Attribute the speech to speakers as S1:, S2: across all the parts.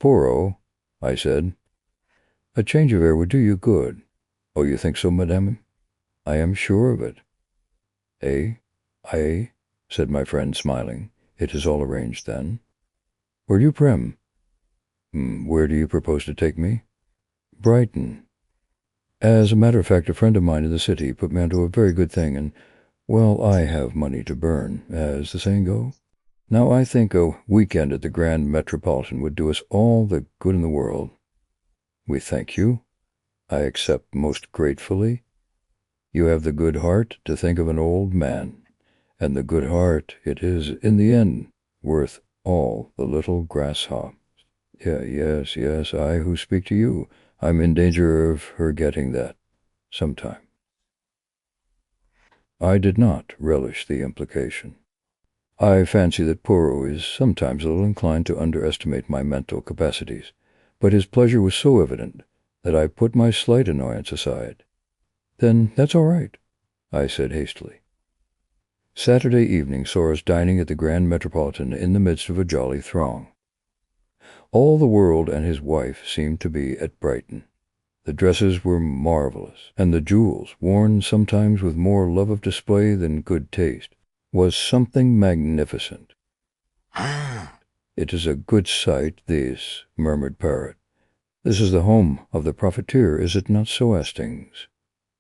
S1: Poirot," I said. "A change of air would do you good." "Oh, you think so, madame?" "I am sure of it." "Eh? Aye," said my friend, smiling. "It is all arranged, then?" "Were you prim?" "Where do you propose to take me?" "Brighton. As a matter of fact, a friend of mine in the city put me onto a very good thing, and, well, I have money to burn, as the saying goes. Now I think a weekend at the Grand Metropolitan would do us all the good in the world." "We thank you. I accept most gratefully. You have the good heart to think of an old man, and the good heart, it is, in the end, worth all the little grasshoppers. Yes, I who speak to you, I'm in danger of forgetting that sometime." I did not relish the implication. I fancy that Poirot is sometimes a little inclined to underestimate my mental capacities, but his pleasure was so evident that I put my slight annoyance aside. "Then that's all right," I said hastily. Saturday evening saw us dining at the Grand Metropolitan in the midst of a jolly throng. All the world and his wife seemed to be at Brighton. The dresses were marvelous, and the jewels, worn sometimes with more love of display than good taste, was something magnificent. "It is a good sight, this," murmured Parrot. "This is the home of the profiteer, is it not so, Hastings?"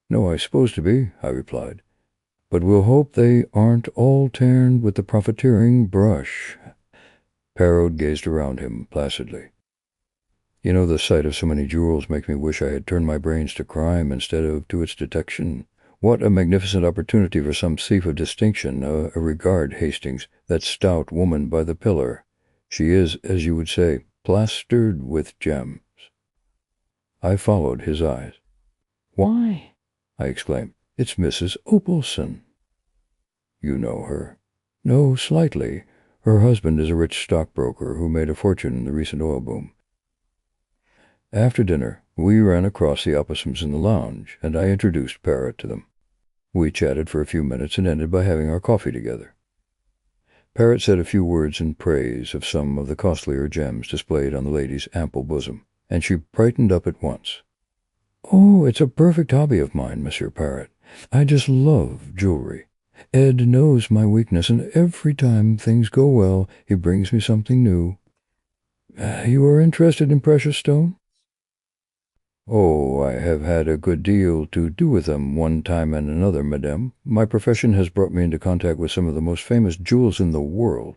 S1: "No, I suppose to be," I replied. "But we'll hope they aren't all turned with the profiteering brush." Parrot gazed around him placidly. "You know, the sight of so many jewels makes me wish I had turned my brains to crime instead of to its detection. What a magnificent opportunity for some thief of distinction! A regard, Hastings, that stout woman by the pillar. She is, as you would say, plastered with gems." I followed his eyes. "Why," I exclaimed, "it's Mrs. Opalson." "You know her?" "No, slightly. Her husband is a rich stockbroker who made a fortune in the recent oil boom." After dinner, we ran across the opossums in the lounge, and I introduced Parrot to them. We chatted for a few minutes and ended by having our coffee together. Parrot said a few words in praise of some of the costlier gems displayed on the lady's ample bosom, and she brightened up at once. "Oh, it's a perfect hobby of mine, Monsieur Parrot. I just love jewelry. Ed knows my weakness, and every time things go well, he brings me something new. You are interested in precious stone?" "Oh, I have had a good deal to do with them one time and another, madame. My profession has brought me into contact with some of the most famous jewels in the world."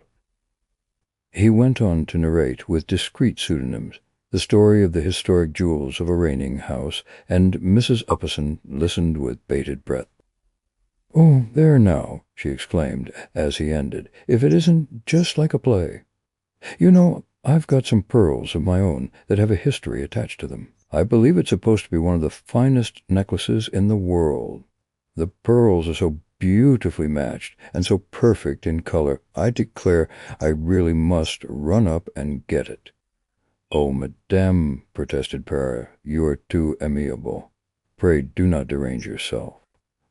S1: He went on to narrate, with discreet pseudonyms, the story of the historic jewels of a reigning house, and Mrs. Opalson listened with bated breath. "Oh, there now," she exclaimed, as he ended, "if it isn't just like a play. You know, I've got some pearls of my own that have a history attached to them. I believe it's supposed to be one of the finest necklaces in the world. The pearls are so beautifully matched, and so perfect in color, I declare I really must run up and get it." "Oh, madame," protested Parrot, "you are too amiable. Pray do not derange yourself."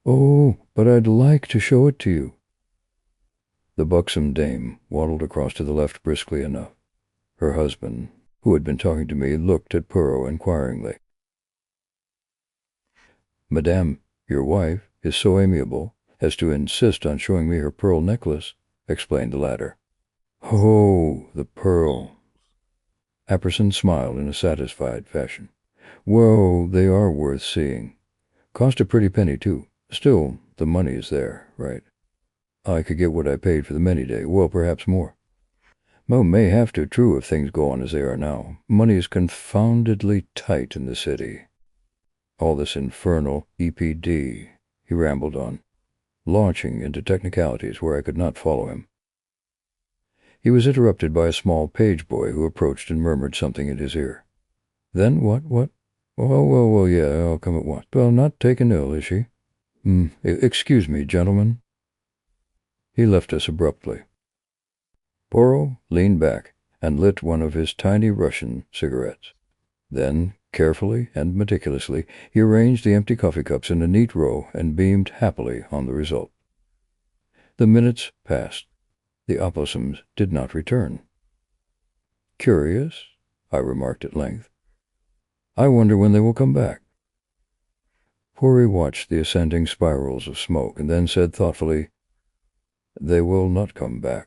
S1: "Oh, but I'd like to show it to you." The buxom dame waddled across to the left briskly enough. Her husband, who had been talking to me, looked at Poirot inquiringly. "Madame, your wife, is so amiable as to insist on showing me her pearl necklace," explained the latter. "Oh, the pearl." Apperson smiled in a satisfied fashion. "Well, they are worth seeing. Cost a pretty penny, too. Still, the money is there, right? I could get what I paid for them any day, well, perhaps more. May have to, true, if things go on as they are now. Money is confoundedly tight in the city. All this infernal EPD," he rambled on, launching into technicalities where I could not follow him. He was interrupted by a small page-boy who approached and murmured something in his ear. "Then what? Well, yeah, I'll come at once. Well, not taken ill, is she? Excuse me, gentlemen." He left us abruptly. Poirot leaned back and lit one of his tiny Russian cigarettes. Then, carefully and meticulously, he arranged the empty coffee cups in a neat row and beamed happily on the result. The minutes passed. The opossums did not return. "Curious," I remarked at length. "I wonder when they will come back." Poirot watched the ascending spirals of smoke, and then said thoughtfully, "They will not come back."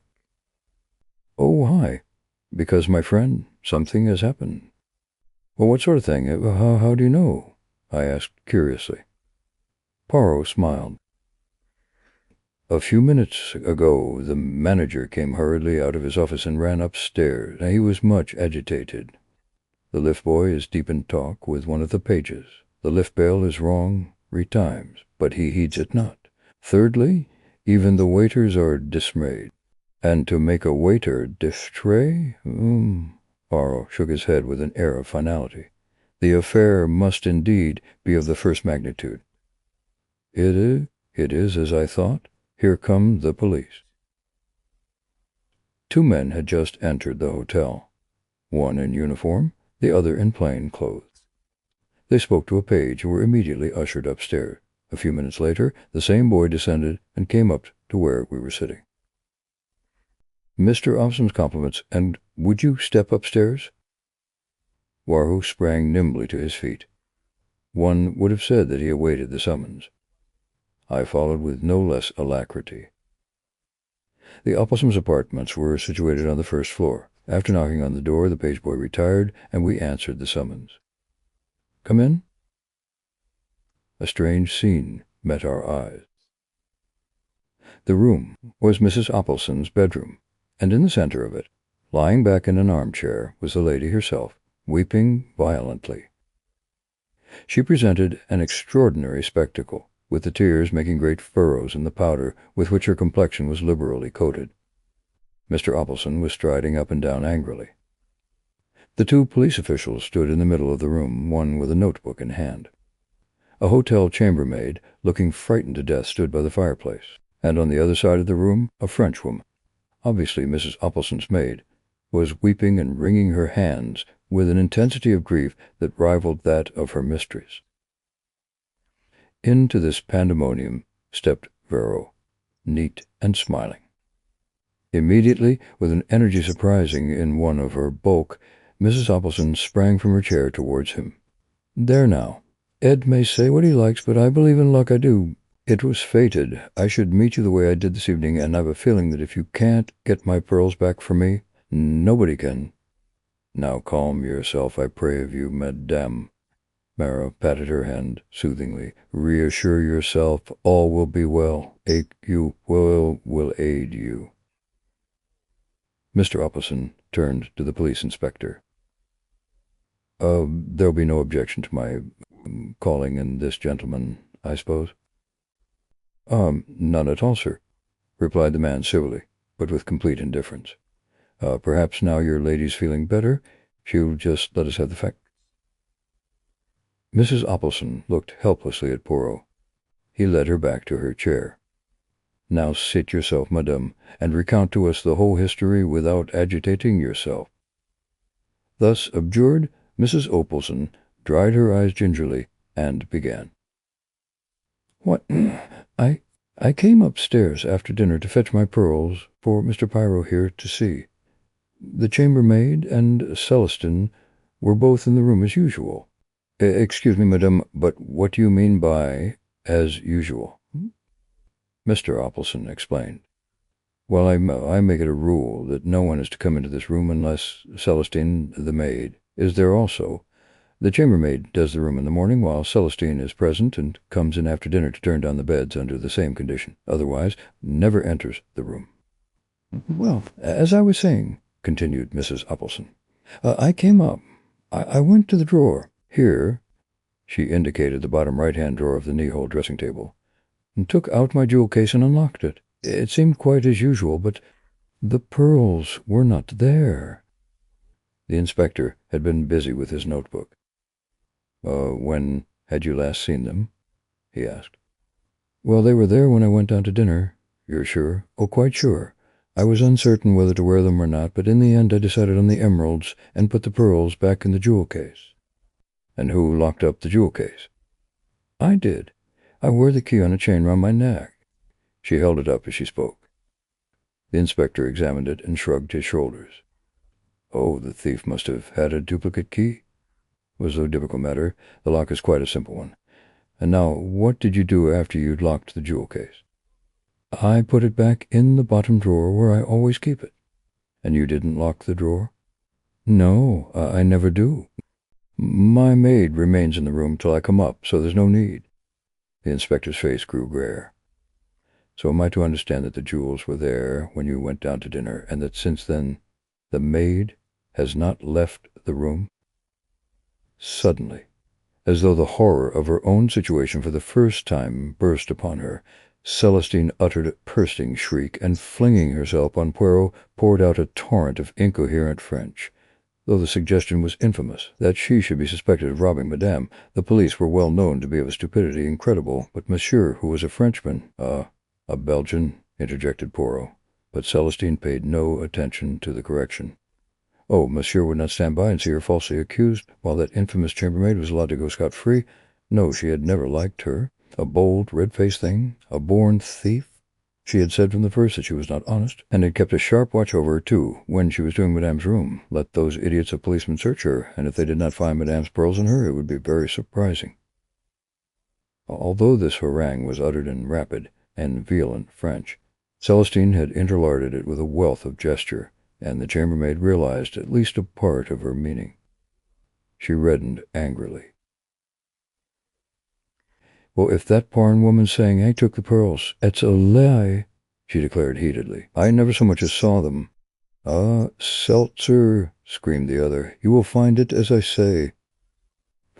S1: "Oh, why?" "Because, my friend, something has happened." "Well, what sort of thing? How do you know?" I asked curiously. Poirot smiled. "A few minutes ago the manager came hurriedly out of his office and ran upstairs. He was much agitated. The lift boy is deep in talk with one of the pages. The lift bell is wrong 3 times, but he heeds it not. Thirdly, even the waiters are dismayed. And to make a waiter distrait? Poirot shook his head with an air of finality. "The affair must indeed be of the first magnitude." It is as I thought. Here come the police." 2 men had just entered the hotel, one in uniform, the other in plain clothes. They spoke to a page and were immediately ushered upstairs. A few minutes later, the same boy descended and came up to where we were sitting. "Mr. Opsom's compliments, and would you step upstairs?" Poirot sprang nimbly to his feet. One would have said that he awaited the summons. I followed with no less alacrity. The Oppossums' apartments were situated on the first floor. After knocking on the door, the page boy retired, and we answered the summons. "Come in." A strange scene met our eyes. The room was Mrs. Oppleson's bedroom, and in the center of it, lying back in an armchair, was the lady herself, weeping violently. She presented an extraordinary spectacle, with the tears making great furrows in the powder with which her complexion was liberally coated. Mr. Oppleson was striding up and down angrily. The 2 police officials stood in the middle of the room, one with a notebook in hand. A hotel chambermaid, looking frightened to death, stood by the fireplace, and on the other side of the room a Frenchwoman, obviously Mrs. Oppleson's maid, was weeping and wringing her hands with an intensity of grief that rivaled that of her mistress. Into this pandemonium stepped Poirot, neat and smiling. Immediately, with an energy surprising in one of her bulk, Mrs. Oppleson sprang from her chair towards him. "There now, Ed may say what he likes, but I believe in luck, I do. It was fated I should meet you the way I did this evening, and I've a feeling that if you can't get my pearls back for me, nobody can." "Now calm yourself, I pray of you, madame." Mara patted her hand soothingly. "Reassure yourself, all will be well. Hercule Poirot will aid you." Mr. Oppleson turned to the police inspector. "There'll be no objection to my calling in this gentleman, I suppose?" "None at all, sir," replied the man civilly, but with complete indifference. "Perhaps now your lady's feeling better, she'll just let us have the fact." Mrs. Oppleson looked helplessly at Poirot. He led her back to her chair. "Now sit yourself, madame, and recount to us the whole history without agitating yourself." Thus abjured, Mrs. Oppleson dried her eyes gingerly and began. "What, I came upstairs after dinner to fetch my pearls for Mr. Poirot here to see. The chambermaid and Celestine were both in the room as usual. Excuse me, madame, but what do you mean by 'as usual'?" Mr. Oppleson explained. "Well, I make it a rule that no one is to come into this room unless Celestine, the maid, is there also. The chambermaid does the room in the morning, while Celestine is present and comes in after dinner to turn down the beds under the same condition. Otherwise, never enters the room." "Well, as I was saying," continued Mrs. Oppleson, "I came up. I went to the drawer. Here," she indicated the bottom right-hand drawer of the knee-hole dressing-table, and took out my jewel case and unlocked it. It seemed quite as usual, but the pearls were not there." The inspector had been busy with his notebook. "When had you last seen them?" he asked. "Well, they were there when I went down to dinner." "You're sure?" "Oh, quite sure. I was uncertain whether to wear them or not, but in the end I decided on the emeralds and put the pearls back in the jewel case." "And who locked up the jewel case?" "I did. I wore the key on a chain round my neck." She held it up as she spoke. The inspector examined it and shrugged his shoulders. Oh, the thief must have had a duplicate key. It was no difficult matter. The lock is quite a simple one. And now, what did you do after you'd locked the jewel case? I put it back in the bottom drawer where I always keep it. And you didn't lock the drawer? No, I never do. My maid remains in the room till I come up, so there's no need. The inspector's face grew graver. So am I to understand that the jewels were there when you went down to dinner, and that since then the maid has not left the room? Suddenly, as though the horror of her own situation for the first time burst upon her, Celestine uttered a bursting shriek, and flinging herself on Poirot, poured out a torrent of incoherent French. Though the suggestion was infamous, that she should be suspected of robbing Madame, the police were well known to be of a stupidity incredible, but Monsieur, who was a Frenchman— A Belgian, interjected Poirot, but Celestine paid no attention to the correction. Oh, Monsieur would not stand by and see her falsely accused, while that infamous chambermaid was allowed to go scot-free? No, she had never liked her. A bold, red-faced thing, a born thief. She had said from the first that she was not honest, and had kept a sharp watch over her, too, when she was doing Madame's room. Let those idiots of policemen search her, and if they did not find Madame's pearls in her, it would be very surprising. Although this harangue was uttered in rapid and violent French, Celestine had interlarded it with a wealth of gesture, and the chambermaid realized at least a part of her meaning. She reddened angrily. Well, if that foreign woman's saying I took the pearls, it's a lie, she declared heatedly. I never so much as saw them. Ah, Seltzer, screamed the other, you will find it as I say.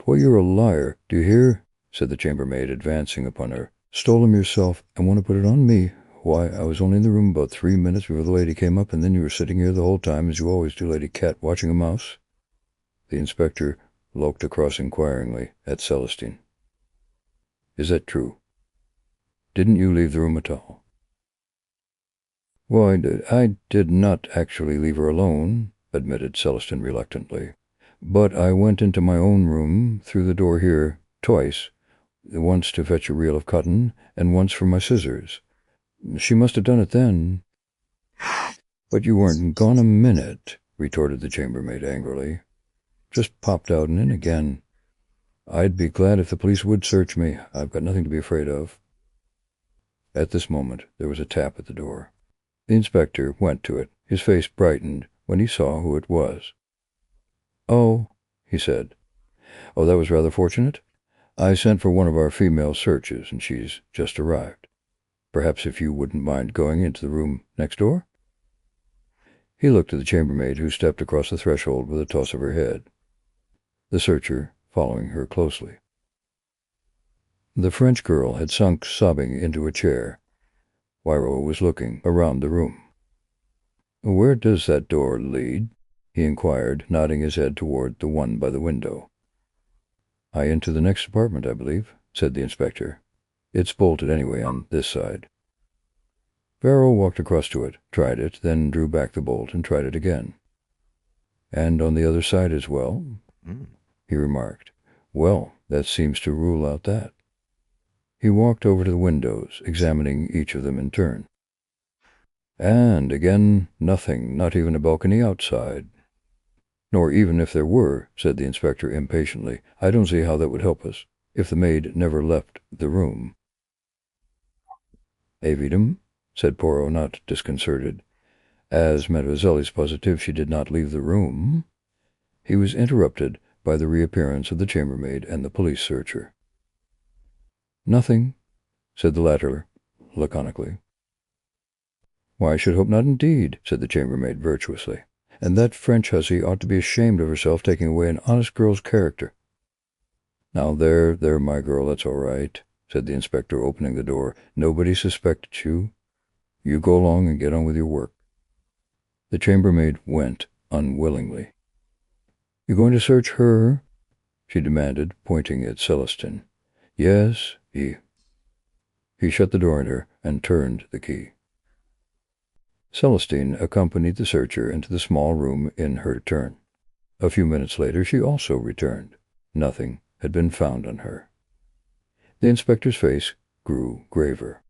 S1: Well, you're a liar, do you hear? Said the chambermaid, advancing upon her. Stole them yourself, and want to put it on me. Why, I was only in the room about 3 minutes before the lady came up, and then you were sitting here the whole time, as you always do, Lady Cat, watching a mouse. The inspector looked across inquiringly at Celestine. Is that true? Didn't you leave the room at all? Well, I did not actually leave her alone, admitted Celestine reluctantly. But I went into my own room, through the door here, twice, once to fetch a reel of cotton, and once for my scissors. She must have done it then. But you weren't gone a minute, retorted the chambermaid angrily. Just popped out and in again. I'd be glad if the police would search me. I've got nothing to be afraid of. At this moment there was a tap at the door. The inspector went to it. His face brightened when he saw who it was. Oh, he said. Oh, that was rather fortunate. I sent for one of our female searchers, and she's just arrived. Perhaps if you wouldn't mind going into the room next door? He looked at the chambermaid, who stepped across the threshold with a toss of her head, the searcher following her closely. The French girl had sunk sobbing into a chair. Poirot was looking around the room. Where does that door lead? He inquired, nodding his head toward the one by the window. I enter the next apartment, I believe, said the inspector. It's bolted anyway on this side. Poirot walked across to it, tried it, then drew back the bolt and tried it again. And on the other side as well? He remarked. Well, that seems to rule out that. He walked over to the windows, examining each of them in turn. And again, nothing, not even a balcony outside. Nor even if there were, said the inspector impatiently. I don't see how that would help us, if the maid never left the room. Evidem, said Poirot, not disconcerted. As Mademoiselle is positive she did not leave the room. He was interrupted by the reappearance of the chambermaid and the police searcher. Nothing, said the latter laconically. Why, I should hope not indeed, said the chambermaid virtuously. And that French hussy ought to be ashamed of herself, taking away an honest girl's character. Now there, my girl, that's all right, said the inspector, opening the door. Nobody suspected you. You go along and get on with your work. The chambermaid went unwillingly. You going to search her? She demanded, pointing at Celestine. Yes, He shut the door on her and turned the key. Celestine accompanied the searcher into the small room in her turn. A few minutes later she also returned. Nothing had been found on her. The inspector's face grew graver.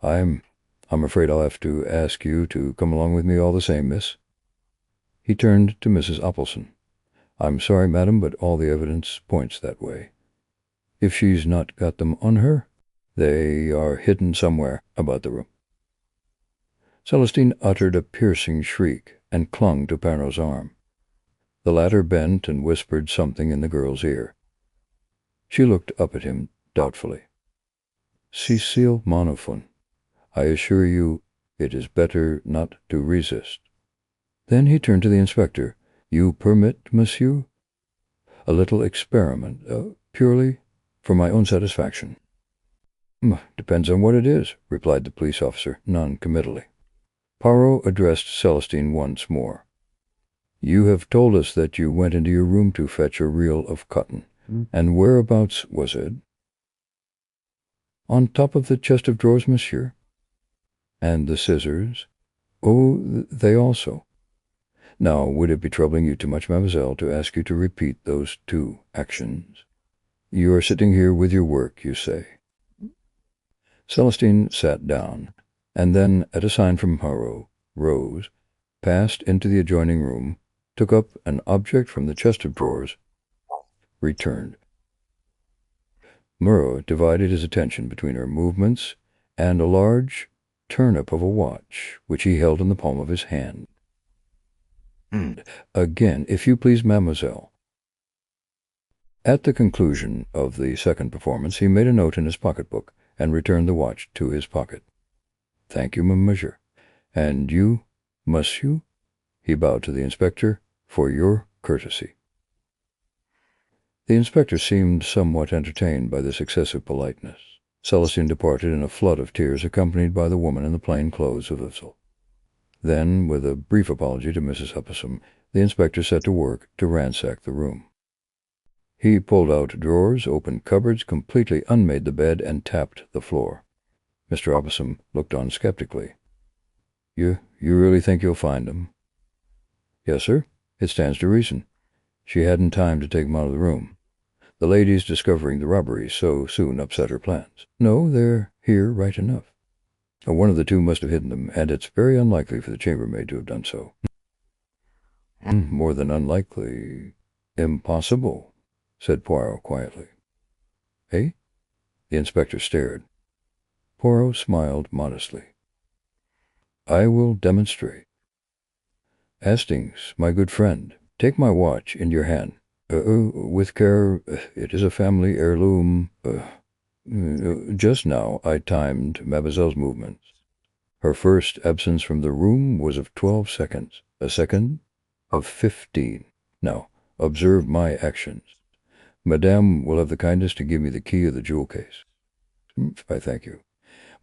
S1: I'm afraid I'll have to ask you to come along with me all the same, miss, He turned to Mrs. Oppelson. "I'm sorry, madam, but all the evidence points that way. If she's not got them on her, they are hidden somewhere about the room." Celestine uttered a piercing shriek and clung to Poirot's arm. The latter bent and whispered something in the girl's ear. She looked up at him doubtfully. "Cecile Monofon, I assure you it is better not to resist." Then he turned to the inspector. "You permit, monsieur? A little experiment, purely for my own satisfaction." "Depends on what it is," replied the police officer, non-committally. Poirot addressed Celestine once more. "You have told us that you went into your room to fetch a reel of cotton. And whereabouts was it?" "On top of the chest of drawers, monsieur." "And the scissors?" "Oh, they also." "Now, would it be troubling you too much, mademoiselle, to ask you to repeat those two actions? You are sitting here with your work, you say." Celestine sat down, and then, at a sign from Poirot, rose, passed into the adjoining room, took up an object from the chest of drawers, returned. Poirot divided his attention between her movements and a large turnip of a watch, which he held in the palm of his hand. "Again, if you please, mademoiselle." At the conclusion of the second performance, he made a note in his pocketbook and returned the watch to his pocket. "Thank you, monsieur. And you, monsieur," he bowed to the inspector, "for your courtesy." The inspector seemed somewhat entertained by this excessive politeness. Celestine departed in a flood of tears, accompanied by the woman in the plain clothes of Issel. Then, with a brief apology to Mrs. Oppelson, the inspector set to work to ransack the room. He pulled out drawers, opened cupboards, completely unmade the bed, and tapped the floor. Mr. Oppelson looked on skeptically. You really think you'll find them?" "Yes, sir. It stands to reason. She hadn't time to take them out of the room. The ladies discovering the robbery so soon upset her plans. No, they're here right enough. One of the two must have hidden them, and it's very unlikely for the chambermaid to have done so." "More than unlikely. Impossible," said Poirot quietly. "Eh?" The inspector stared. Poirot smiled modestly. "I will demonstrate. Hastings, my good friend, take my watch in your hand. With care. It is a family heirloom. Just now I timed mademoiselle's movements. Her first absence from the room was of 12 seconds, a second of 15. Now, observe my actions. Madame will have the kindness to give me the key of the jewel case." "I thank you."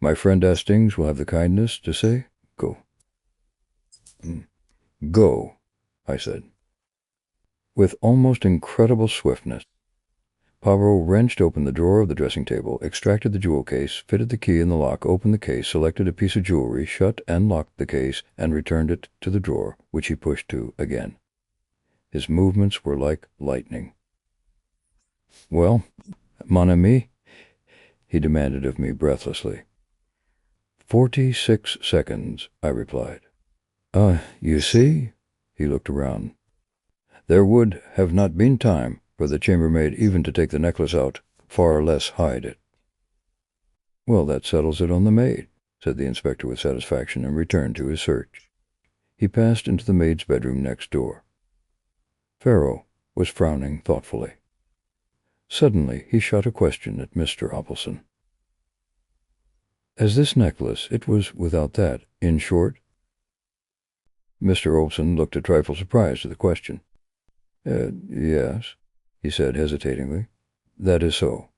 S1: "My friend Hastings will have the kindness to say, 'Go.'" "Go," I said. With almost incredible swiftness, Poirot wrenched open the drawer of the dressing-table, extracted the jewel case, fitted the key in the lock, opened the case, selected a piece of jewelry, shut and locked the case, and returned it to the drawer, which he pushed to again. His movements were like lightning. "Well, mon ami?" he demanded of me breathlessly. 46 seconds, I replied. You see?" He looked around. "There would have not been time for the chambermaid even to take the necklace out, far less hide it." "Well, that settles it on the maid," said the inspector with satisfaction, and returned to his search. He passed into the maid's bedroom next door. Poirot was frowning thoughtfully. Suddenly he shot a question at Mr. Oppelson. "As this necklace, it was without that, in short?" Mr. Oppelson looked a trifle surprised at the question. Yes," he said hesitatingly. "That is so."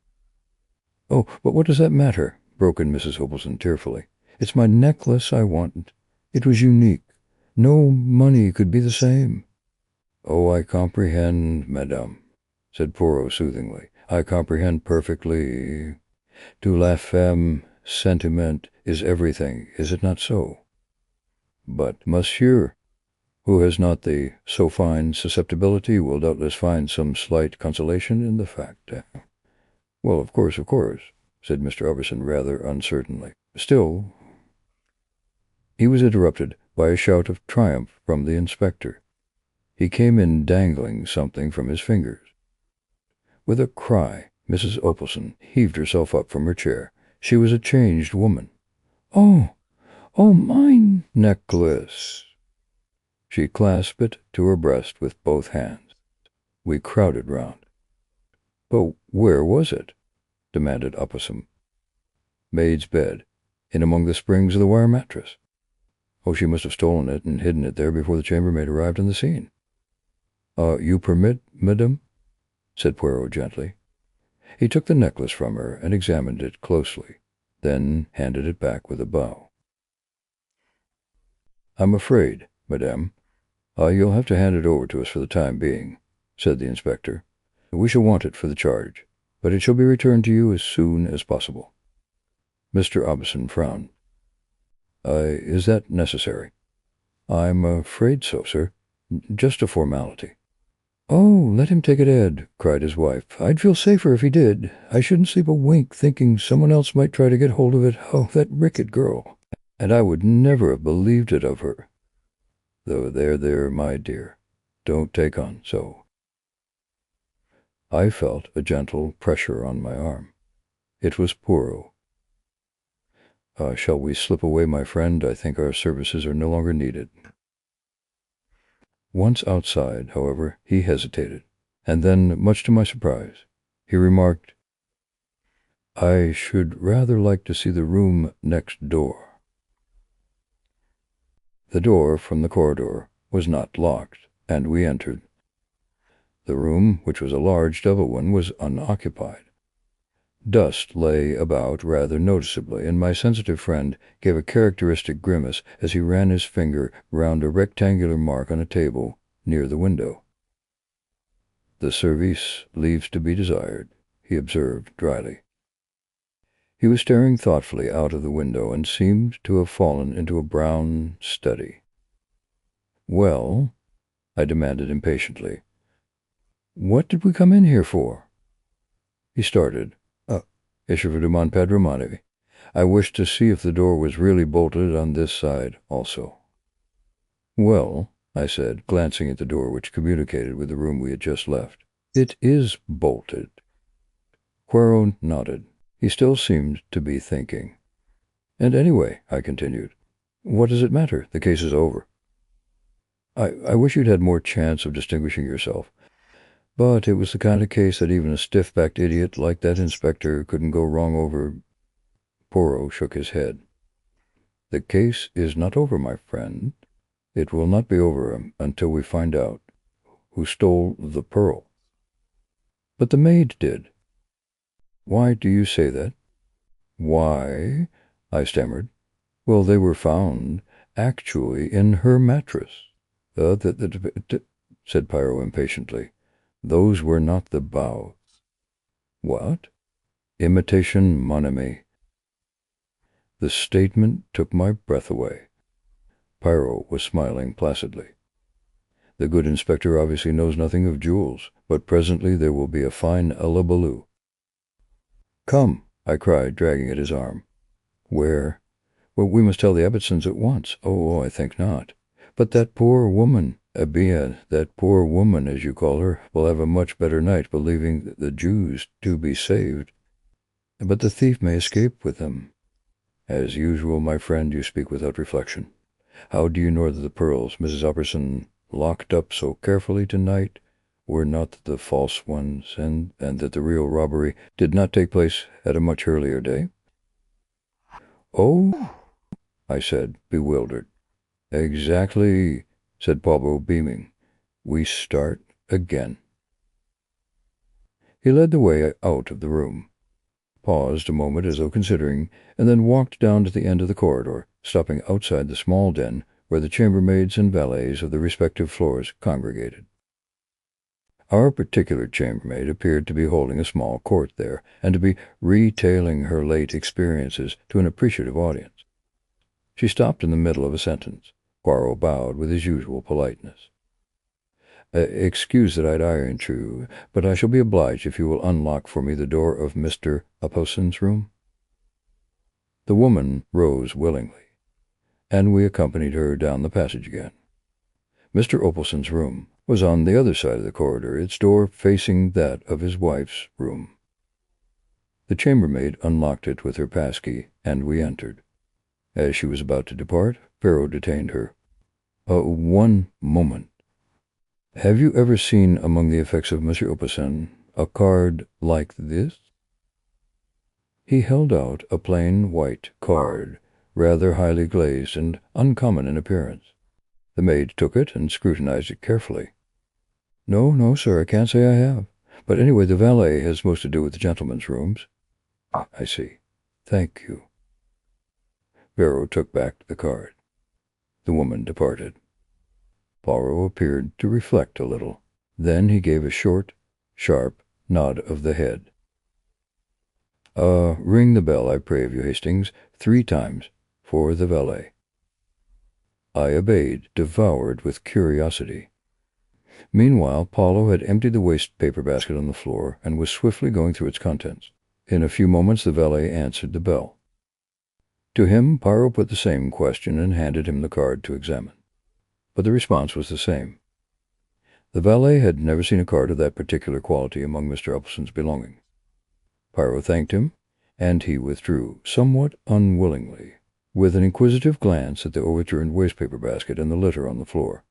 S1: "Oh, but what does that matter?" broke in Mrs. Oppelson tearfully. "It's my necklace I wanted. It was unique. No money could be the same." "Oh, I comprehend, madame," said Poirot soothingly. "I comprehend perfectly. To la femme, sentiment is everything, is it not so? But monsieur, who has not the so fine susceptibility, will doubtless find some slight consolation in the fact." "Well, of course," said Mr. Oppelson rather uncertainly. "Still—" He was interrupted by a shout of triumph from the inspector. He came in dangling something from his fingers. With a cry, Mrs. Opelson heaved herself up from her chair. She was a changed woman. "Oh, oh, my necklace!" She clasped it to her breast with both hands. We crowded round. "But where was it?" demanded Opelson. "Maid's bed, in among the springs of the wire mattress." "Oh, she must have stolen it and hidden it there before the chambermaid arrived on the scene." You permit, madame?" said Poirot gently. He took the necklace from her and examined it closely, then handed it back with a bow. "I'm afraid, madame, you'll have to hand it over to us for the time being," said the inspector. "We shall want it for the charge, but it shall be returned to you as soon as possible." Mr. Opelson frowned. Is that necessary?" "I'm afraid so, sir. Just a formality." "Oh, let him take it, Ed," cried his wife. "I'd feel safer if he did. I shouldn't sleep a wink thinking someone else might try to get hold of it. Oh, that Rickett girl. And I would never have believed it of her. Though there, my dear. Don't take on so." I felt a gentle pressure on my arm. It was Poirot. "Shall we slip away, my friend? I think our services are no longer needed." Once outside, however, he hesitated, and then, much to my surprise, he remarked, "I should rather like to see the room next door." The door from the corridor was not locked, and we entered. The room, which was a large double one, was unoccupied. Dust lay about rather noticeably, and my sensitive friend gave a characteristic grimace as he ran his finger round a rectangular mark on a table near the window. "The service leaves to be desired," he observed dryly. He was staring thoughtfully out of the window and seemed to have fallen into a brown study. "Well," I demanded impatiently, "what did we come in here for?" He started. "Issue de mon padre, mon ami. I wished to see if the door was really bolted on this side also." "Well," I said, glancing at the door which communicated with the room we had just left, "it is bolted." Poirot nodded. He still seemed to be thinking. "And anyway," I continued, "what does it matter? The case is over. I wish you'd had more chance of distinguishing yourself. But it was the kind of case that even a stiff-backed idiot like that inspector couldn't go wrong over." Poirot shook his head. "The case is not over, my friend. It will not be over until we find out who stole the pearl." "But the maid did." "Why do you say that?" "Why?" I stammered. "Well, they were found actually in her mattress." Said Poirot impatiently. "Those were not the bows." "What?" "Imitation, mon ami." The statement took my breath away. Poirot was smiling placidly. "The good inspector obviously knows nothing of jewels, but presently there will be a fine hullabaloo." "Come," I cried, dragging at his arm. "Where?" "Well, we must tell the Abbotsons at once." "Oh, I think not." "But that poor woman—" "Eh bien, that poor woman, as you call her, will have a much better night believing the Jews to be saved." "But the thief may escape with them." "As usual, my friend, you speak without reflection. How do you know that the pearls Mrs. Opperson locked up so carefully tonight were not the false ones, and that the real robbery did not take place at a much earlier day?" "Oh," I said, bewildered. "Exactly," said Poirot, beaming. "We start again." He led the way out of the room, paused a moment as though considering, and then walked down to the end of the corridor, stopping outside the small den where the chambermaids and valets of the respective floors congregated. Our particular chambermaid appeared to be holding a small court there, and to be retailing her late experiences to an appreciative audience. She stopped in the middle of a sentence. Poirot bowed with his usual politeness. "Excuse that I'd iron you, but I shall be obliged if you will unlock for me the door of Mr. Opelson's room." The woman rose willingly, and we accompanied her down the passage again. Mr. Opelson's room was on the other side of the corridor, its door facing that of his wife's room. The chambermaid unlocked it with her passkey, and we entered. As she was about to depart, Poirot detained her. One moment. Have you ever seen among the effects of Monsieur Aucassin a card like this?" He held out a plain white card, rather highly glazed and uncommon in appearance. The maid took it and scrutinized it carefully. No, sir, I can't say I have. But anyway, the valet has most to do with the gentlemen's rooms." "I see. Thank you." Poirot took back the card. The woman departed. Poirot appeared to reflect a little. Then he gave a short, sharp nod of the head. Ring the bell, I pray of you, Hastings, 3 times, for the valet." I obeyed, devoured with curiosity. Meanwhile, Paulo had emptied the waste-paper basket on the floor and was swiftly going through its contents. In a few moments the valet answered the bell. To him, Poirot put the same question and handed him the card to examine. But the response was the same. The valet had never seen a card of that particular quality among Mr. Elphison's belongings. Poirot thanked him, and he withdrew, somewhat unwillingly, with an inquisitive glance at the overturned waste-paper basket and the litter on the floor.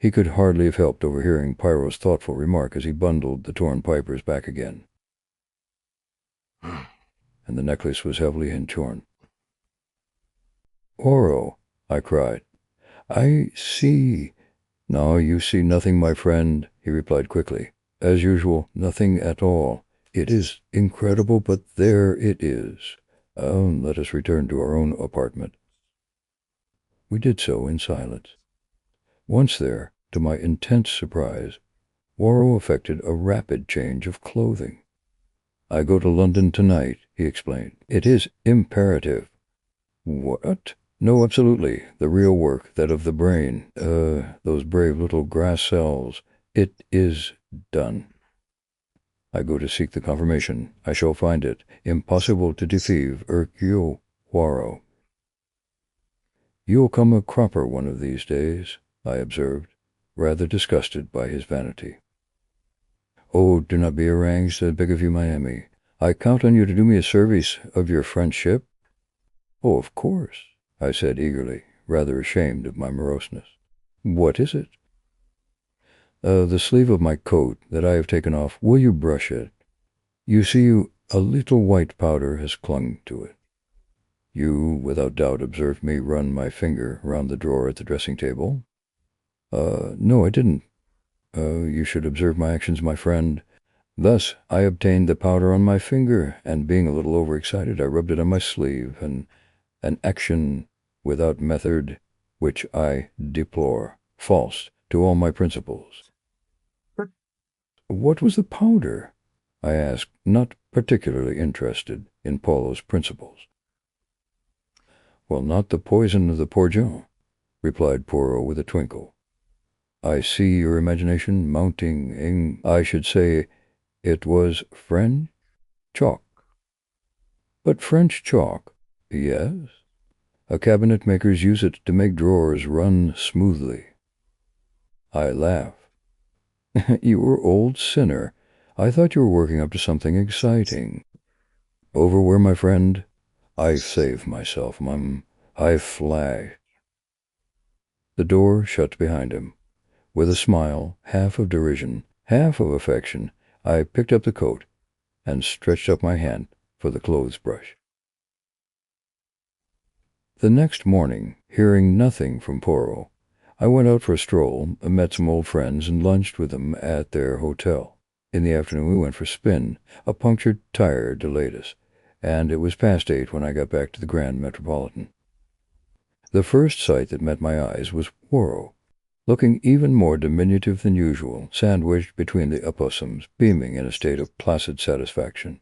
S1: He could hardly have helped overhearing Poirot's thoughtful remark as he bundled the torn papers back again. And the necklace was heavily inshorn. "Poirot," I cried, "I see—" "No, you see nothing, my friend," he replied quickly. "As usual, nothing at all. It is incredible, but there it is. Let us return to our own apartment." We did so in silence. Once there, to my intense surprise, Poirot effected a rapid change of clothing. "I go to London tonight," he explained. "It is imperative." "What?" "No, absolutely. The real work, that of the brain, those brave little grass cells, it is done. I go to seek the confirmation. I shall find it. Impossible to deceive Hercule Poirot." "You'll come a cropper one of these days," I observed, rather disgusted by his vanity. "Oh, do not be arranged, I beg of you, my Emmy. I count on you to do me a service of your friendship." "Oh, of course," I said eagerly, rather ashamed of my moroseness. "What is it?" The sleeve of my coat that I have taken off. Will you brush it? You see, a little white powder has clung to it." You, without doubt, observed me run my finger round the drawer at the dressing-table? No, I didn't." You should observe my actions, my friend. Thus I obtained the powder on my finger, and being a little overexcited, I rubbed it on my sleeve, an action without method, which I deplore, false to all my principles." "What was the powder?" I asked, not particularly interested in Paulo's principles. "Well, not the poison of the Porgin," replied Poirot with a twinkle. "I see your imagination mounting. I should say it was French chalk." "But French chalk?" "Yes. Cabinet-makers use it to make drawers run smoothly." I laughed. "You old sinner. I thought you were working up to something exciting." "Overwear, my friend. I save myself, I flash." The door shut behind him. With a smile, half of derision, half of affection, I picked up the coat and stretched up my hand for the clothes-brush. The next morning, hearing nothing from Poirot, I went out for a stroll, met some old friends, and lunched with them at their hotel. In the afternoon we went for a spin. A punctured tire delayed us, and it was past 8 when I got back to the Grand Metropolitan. The first sight that met my eyes was Poirot, looking even more diminutive than usual, sandwiched between the opossums, beaming in a state of placid satisfaction.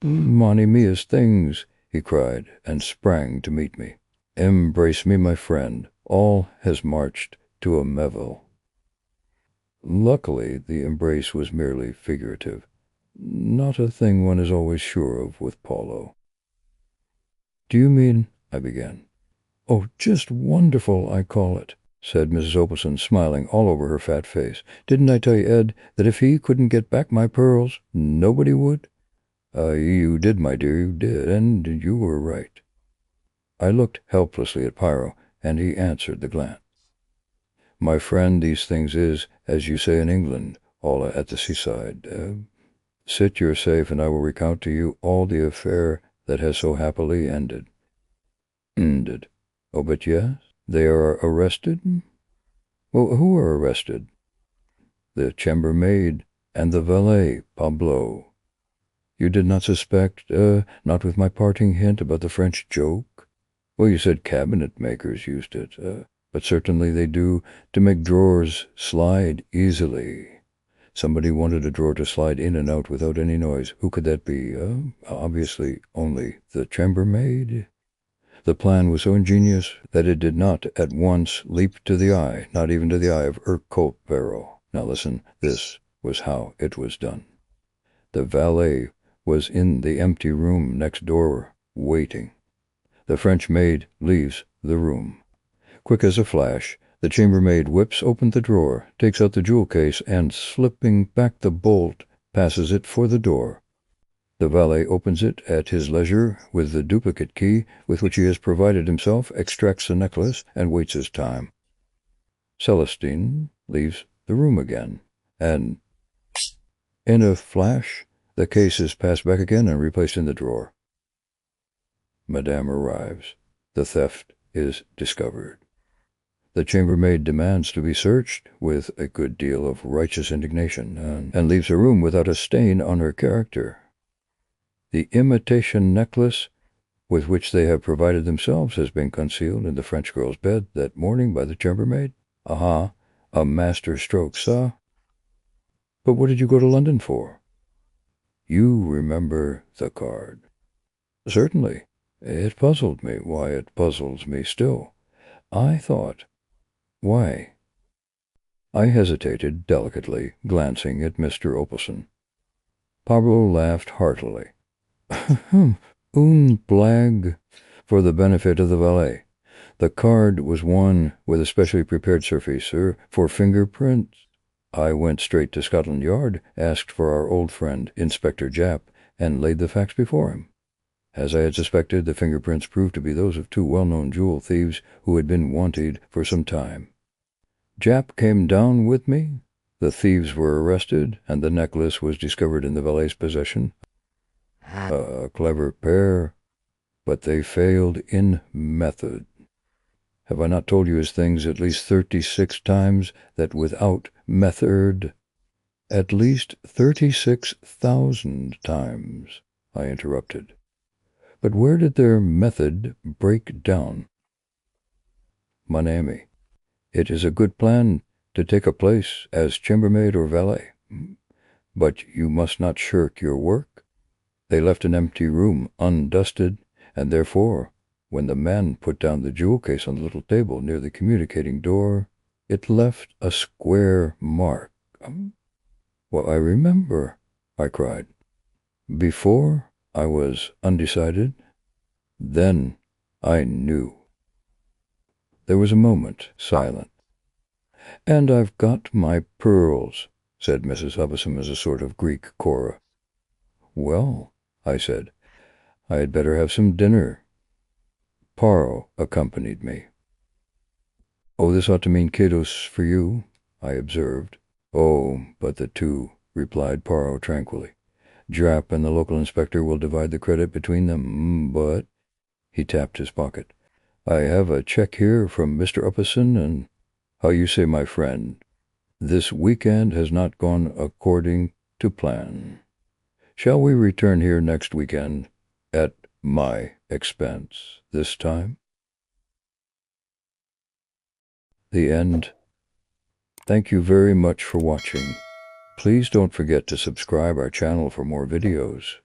S1: "Money mia's things!" he cried, and sprang to meet me. "Embrace me, my friend. All has marched to a Melville." Luckily, the embrace was merely figurative. Not a thing one is always sure of with Paulo. "Do you mean—" I began. "Oh, just wonderful, I call it. said Mrs. Opalson, smiling all over her fat face. "Didn't I tell you, Ed, that if he couldn't get back my pearls, nobody would?" You did, my dear, you did, and you were right." I looked helplessly at Poirot, and he answered the glance. "My friend, these things is, as you say in England, all at the seaside. Sit your safe, and I will recount to you all the affair that has so happily ended." "Ended? Oh, but yes. They are arrested?" "Well, who are arrested?" "The chambermaid and the valet, Pablo." "You did not suspect, not with my parting hint about the French joke?" "Well, you said cabinet makers used it, but certainly they do, to make drawers slide easily. Somebody wanted a drawer to slide in and out without any noise. Who could that be? Obviously only the chambermaid." The plan was so ingenious that it did not at once leap to the eye, not even to the eye of Hercule Poirot. Now listen, this was how it was done. The valet was in the empty room next door, waiting. The French maid leaves the room. Quick as a flash, the chambermaid whips open the drawer, takes out the jewel case, and, slipping back the bolt, passes it for the door. The valet opens it at his leisure with the duplicate key with which he has provided himself, extracts the necklace, and waits his time. Celestine leaves the room again, and in a flash the case is passed back again and replaced in the drawer. Madame arrives. The theft is discovered. The chambermaid demands to be searched with a good deal of righteous indignation, and leaves her room without a stain on her character. The imitation necklace with which they have provided themselves has been concealed in the French girl's bed that morning by the chambermaid. Aha, a master stroke, ça? But what did you go to London for? You remember the card. Certainly. It puzzled me. Why, it puzzles me still. I thought... Why? I hesitated delicately, glancing at Mr. Opalson. Pablo laughed heartily. Une blague, for the benefit of the valet. The card was one with a specially prepared surfacer for fingerprints. I went straight to Scotland Yard, asked for our old friend, Inspector Japp, and laid the facts before him. As I had suspected, the fingerprints proved to be those of two well-known jewel thieves who had been wanted for some time. Japp came down with me. The thieves were arrested, and the necklace was discovered in the valet's possession. A clever pair, but they failed in method. Have I not told you as things at least 36 times that without method? At least 36,000 times, I interrupted. But where did their method break down? Mon ami, it is a good plan to take a place as chambermaid or valet, but you must not shirk your work. They left an empty room undusted, and therefore, when the man put down the jewel case on the little table near the communicating door, it left a square mark. Well, I remember, I cried. Before I was undecided, then I knew. There was a moment silent. "And I've got my pearls," said Mrs. Hubbason as a sort of Greek Cora. "Well," I said, "I had better have some dinner." Poirot accompanied me. "Oh, this ought to mean quedos for you," I observed. "Oh, but the two," replied Poirot tranquilly. "Japp and the local inspector will divide the credit between them, but—" He tapped his pocket. "I have a check here from Mr. Upperson, and how you say, my friend, this weekend has not gone according to plan. Shall we return here next weekend, at my expense this time?" The end. Thank you very much for watching. Please don't forget to subscribe our channel for more videos.